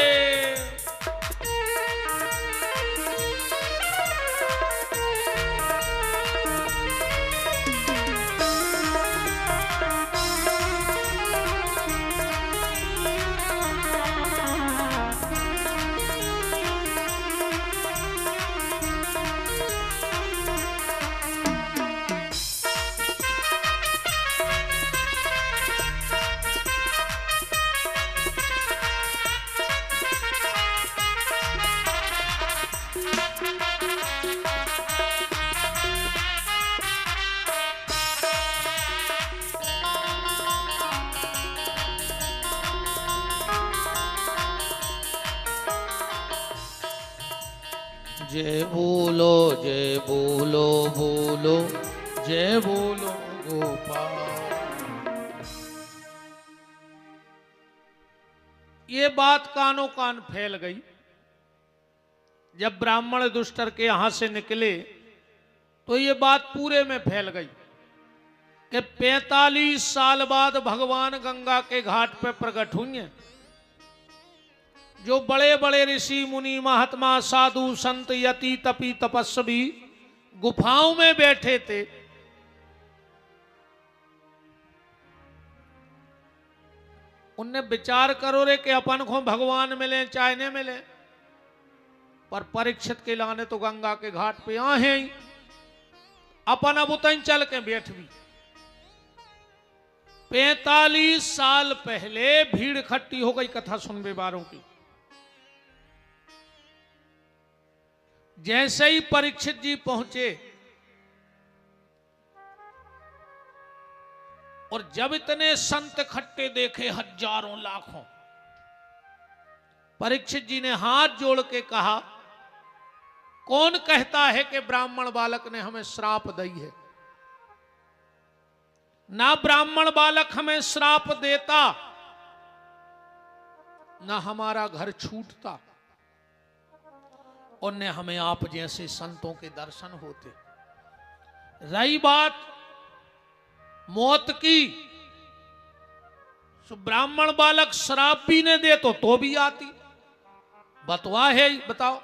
S1: जय बोलो बोलो जय बोलो गोपाल।
S3: ये बात कानों कान फैल गई। जब ब्राह्मण दुष्टर के यहां से निकले तो ये बात पूरे में फैल गई कि 45 साल बाद भगवान गंगा के घाट पर प्रकट हुई हैं। जो बड़े बड़े ऋषि मुनि महात्मा साधु संत यति तपी तपस्वी गुफाओं में बैठे थे, उनने विचार करो रे कि अपन को भगवान मिले चाहे न मिले, पर परीक्षित के लाने तो गंगा के घाट पे आ हैं ही। अपन अब उतन चल के बैठ भी। 45 साल पहले भीड़ इकट्ठी हो गई कथा सुनने वालों की। जैसे ही परीक्षित जी पहुंचे और जब इतने संत इकट्ठे देखे हजारों लाखों, परीक्षित जी ने हाथ जोड़ के कहा, कौन कहता है कि ब्राह्मण बालक ने हमें श्राप दी है? ना ब्राह्मण बालक हमें श्राप देता, ना हमारा घर छूटता, और न हमें आप जैसे संतों के दर्शन होते। रही बात मौत की, तो ब्राह्मण बालक श्राप भी न दे तो भी आती। बतवा है, बताओ।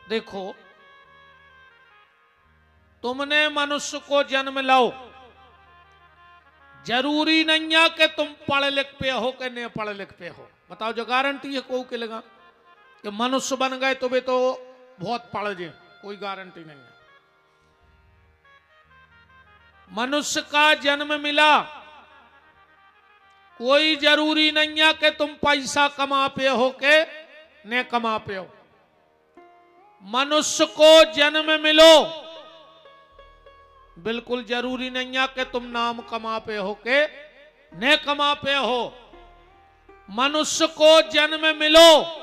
S3: देखो, तुमने मनुष्य को जन्म लो, जरूरी नहीं है कि तुम पढ़ लिख पे हो कि नहीं पढ़ लिख पे हो। बताओ, जो गारंटी है को के लगा कि मनुष्य बन गए तो वे तो बहुत पढ़ जाए, कोई गारंटी नहीं है। मनुष्य का जन्म मिला, कोई जरूरी नहीं है कि तुम पैसा कमा पे हो के न कमा पे हो। मनुष्य को जन्म मिलो, बिल्कुल जरूरी नहीं है कि तुम नाम कमा पे हो के न कमा पे हो। मनुष्य को जन्म मिलो,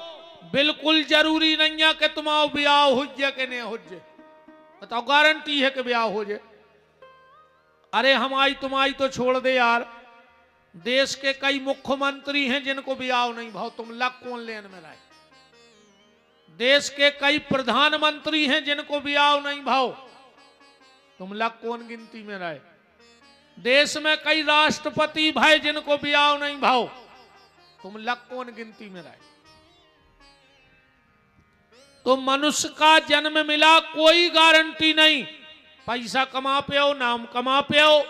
S3: बिल्कुल जरूरी नहीं है कि तुम्हारा ब्याह हो जाए कि नहीं हो जाए। बताओ, गारंटी है कि ब्याह हो जाए? अरे हमारी तुम्हारी तो छोड़ दे यार, देश के कई मुख्यमंत्री हैं जिनको ब्याह नहीं भाव, तुम लग कौन लेन में रहे। देश के कई प्रधानमंत्री हैं जिनको ब्याह नहीं भाव, तुम लग कौन गिनती में रहे। देश में कई राष्ट्रपति भाई जिनको ब्याह नहीं भाव, तुम लग कौन गिनती में रहे। तो मनुष्य का जन्म मिला, कोई गारंटी नहीं पैसा कमा पे हो, नाम कमा पे हो,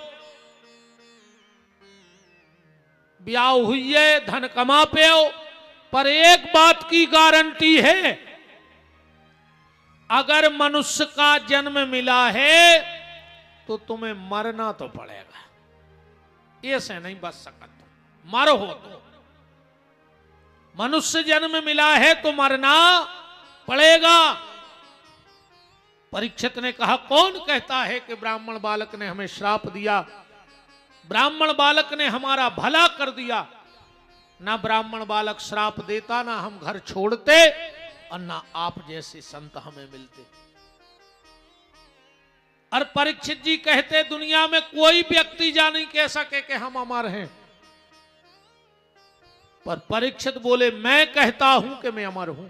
S3: ब्याह हुई है, धन कमा पे हो। पर एक बात की गारंटी है, अगर मनुष्य का जन्म मिला है तो तुम्हें मरना तो पड़ेगा। ऐसे नहीं बच सकते, मर हो तो। मनुष्य जन्म मिला है तो मरना पड़ेगा। परीक्षित ने कहा, कौन कहता है कि ब्राह्मण बालक ने हमें श्राप दिया? ब्राह्मण बालक ने हमारा भला कर दिया। ना ब्राह्मण बालक श्राप देता, ना हम घर छोड़ते, और ना आप जैसे संत हमें मिलते। और परीक्षित जी कहते, दुनिया में कोई व्यक्ति जा नहीं कह सके कि हम अमर हैं। पर परीक्षित बोले, मैं कहता हूं कि मैं अमर हूं,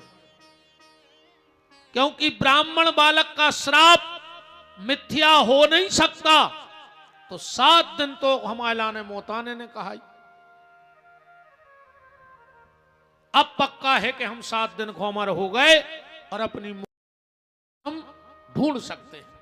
S3: क्योंकि ब्राह्मण बालक का श्राप मिथ्या हो नहीं सकता। तो 7 दिन तो हमारे लाने मोताने ने कहा। अब पक्का है कि हम 7 दिन को अमर हो गए और अपनी हम ढूंढ सकते हैं।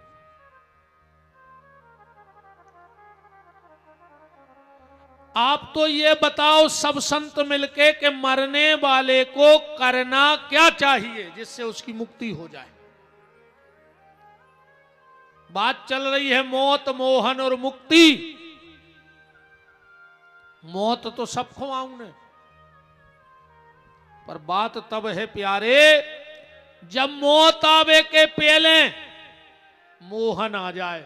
S3: आप तो ये बताओ सब संत मिलके कि मरने वाले को करना क्या चाहिए जिससे उसकी मुक्ति हो जाए। बात चल रही है मौत, मोहन और मुक्ति। मौत तो सबको आऊं ने, पर बात तब है प्यारे जब मौत आवे के पहले मोहन आ जाए।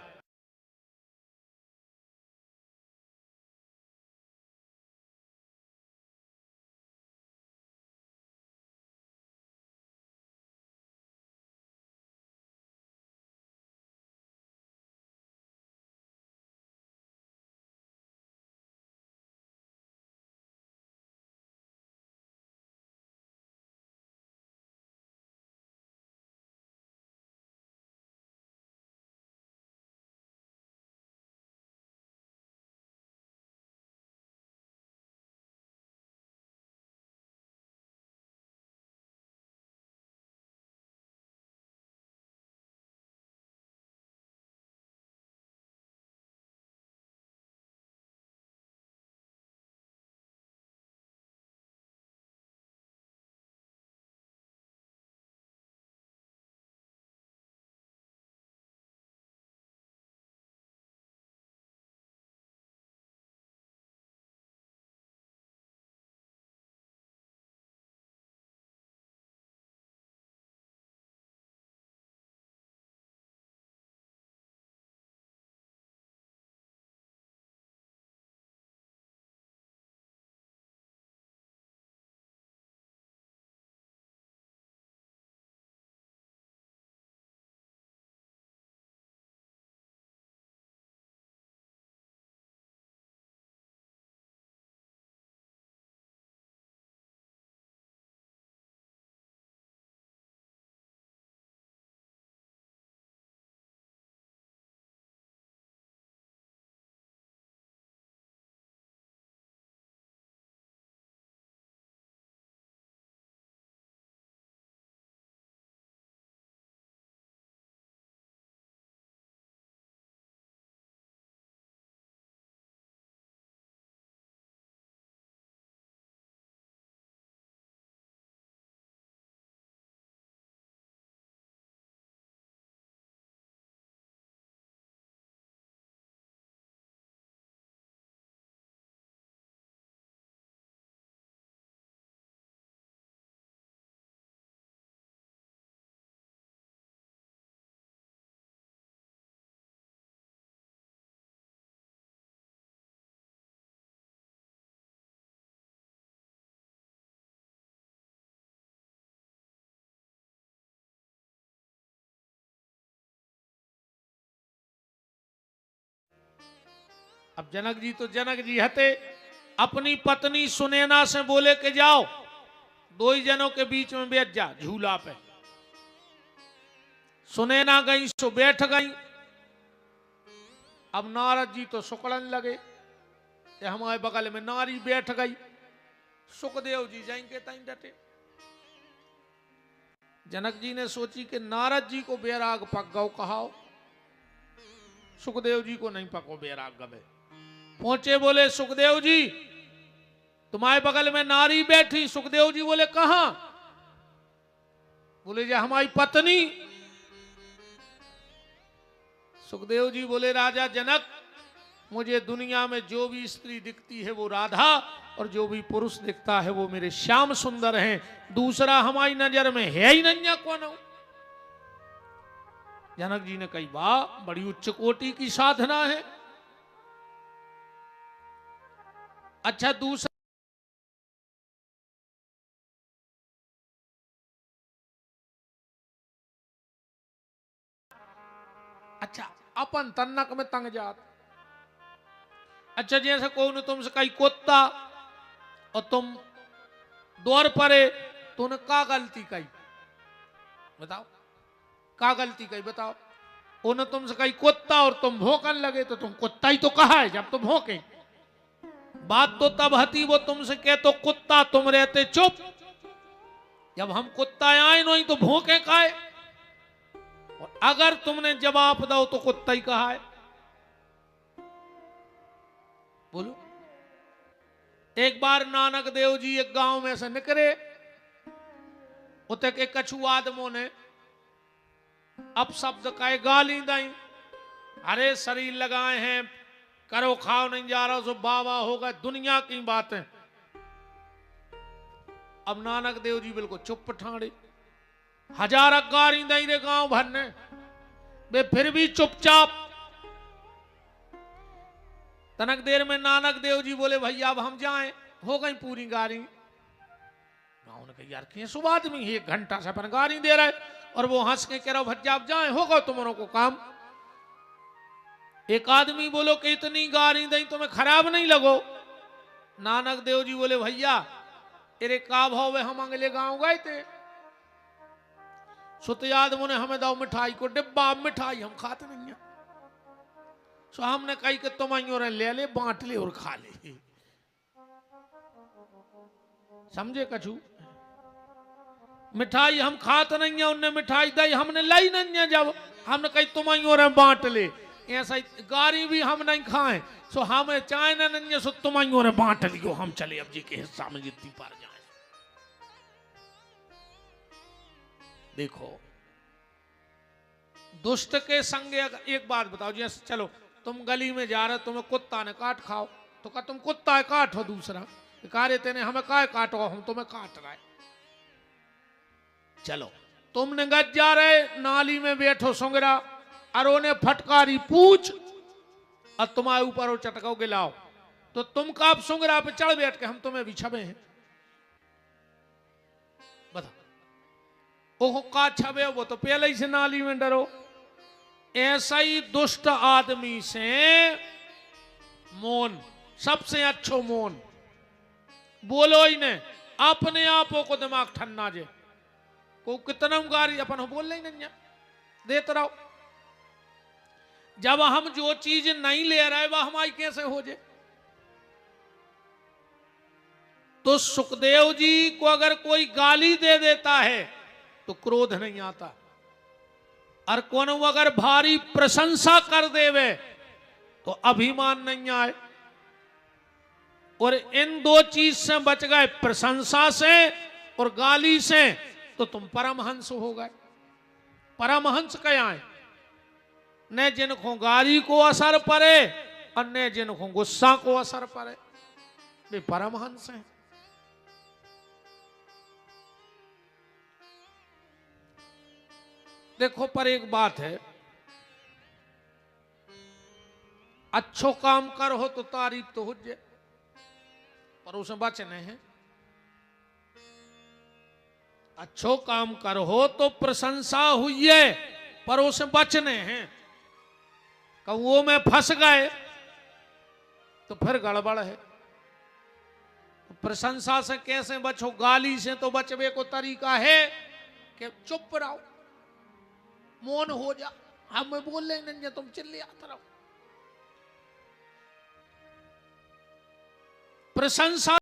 S3: अब जनक जी तो जनक जी हते अपनी पत्नी सुनैना से बोले कि जाओ दो ही जनों के बीच में बैठ जा झूला पे। सुनैना गई सो बैठ गई। अब नारद जी तो सुकड़न लगे कि हमारे बगल में नारी बैठ गई। सुखदेव जी जाएंगे ताई डटे। जनक जी ने सोची कि नारद जी को बैराग पक गौ कहाओ, सुखदेव जी को नहीं पको बैराग गवे। पहुंचे बोले सुखदेव जी तुम्हारे बगल में नारी बैठी। सुखदेव जी बोले कहां? बोले जे हमारी पत्नी। सुखदेव जी बोले राजा जनक मुझे दुनिया में जो भी स्त्री दिखती है वो राधा और जो भी पुरुष दिखता है वो मेरे श्याम सुंदर हैं, दूसरा हमारी नजर में है ही नहीं कौन हो। जनक जी ने कही वाह बड़ी उच्च कोटि की साधना है। अच्छा दूसरा अच्छा अपन तन्नक में तंग जात। अच्छा जैसे कौन तुमसे कही कुत्ता और तुम दौड़ पड़े तो उन्हें का गलती कही बताओ, का गलती कही बताओ। उन्हें तुमसे कही कुत्ता और तुम भौंकन लगे तो तुम कुत्ता ही तो कहा है जब तुम भौंके। बात तो तब हती वो तुमसे कह तो कुत्ता तुम रहते चुप। जब हम कुत्ता आए नहीं तो भौंके काहे, और अगर तुमने जवाब दो तो कुत्ता ही कहा है। बोलो। एक बार नानक देव जी एक गांव में से निकले, उते के कछु आदमों ने अब शब्द का गाली दाई। अरे शरीर लगाए हैं करो खाओ नहीं जा रहा सो बाबा होगा दुनिया की बातें। अब नानक देव जी बिल्कुल चुप ठाड़े। हजार गारी दई रे गांव भर ने, वे फिर भी चुपचाप। तनक देर में नानक देव जी बोले भैया अब हम जाएं, हो गई पूरी गारी। गांव ने कहा यार कैसो आदमी है, 1 घंटा से अपन गारी दे रहा है, और वो हंस के कह रहा भैया आप जाएं, होगा तुम्हारों को काम। एक आदमी बोलो कि इतनी गारी दई तुम्हें खराब नहीं लगो। नानक देव जी बोले भैया अरे का भाव है, हम अगले गांव गए थे, सुत याद मुने हमें दो मिठाई को डिब्बा, मिठाई हम खाते नहीं है, सो हमने कही कि तुम आइयो ले ले बांट ले और खा ले। समझे कछु? मिठाई हम खाते नहीं है, उनने मिठाई दी हमने लाई नहीं है, जब हमने कही तुम आइयो रे बांट ले, ऐसा गारी भी हम नहीं खाए, सो हमें चाय नहीं है, सो तुम आइयो रे बांट लियो, हम चले अब जी के हिस्सा में जितनी पार जाए। देखो दुष्ट के संग एक बात बताओ, जैसे चलो तुम गली में जा रहे, तुम्हें कुत्ता ने काट खाओ, तो क्या तुम कुत्ता है काटो, दूसरा कह रहे तेने हमें काय काटो, हम तुम्हें काट रहे। चलो तुमने गज जा रहे, नाली में बैठो सुंगरा, अरो ने फटकारी पूछ और तुम्हारे ऊपर वो चटकाओ गिलाओ, तो तुम काप सुंगरा पे चढ़ बैठ के हम तुम्हें भी छबे हैं। बताओ ओहो का छबे, वो तो पहले ही से नाली में डरो। ऐसा ही दुष्ट आदमी से मौन सबसे अच्छो मौन, बोलो ही ने अपने आपो को दिमाग ठन्ना जे, को कितना गारी अपन बोल नहीं देते रहो। जब हम जो चीज नहीं ले रहे वह हमारी कैसे हो जाए? तो सुखदेव जी को अगर कोई गाली दे देता है तो क्रोध नहीं आता, और कौन अगर भारी प्रशंसा कर देवे तो अभिमान नहीं आए। और इन 2 चीज से बच गए, प्रशंसा से और गाली से, तो तुम परमहंस हो गए। परमहंस क्या है? न जिनको गाली को असर पड़े और न जिनको गुस्सा को असर पड़े, वे परमहंस हैं। देखो पर एक बात है, अच्छो काम कर हो तो तारीफ तो हो जाए, पर उसमें बचने हैं। अच्छो काम कर हो तो प्रशंसा हुई है, पर उसमें बचने हैं। कौओं में फंस गए तो फिर गड़बड़ है। प्रशंसा से कैसे बचो? गाली से तो बचवे को तरीका है कि चुप रहो, मौन हो जा, हमें बोल लेंगे, तुम चिल्ले आते रहो। प्रशंसा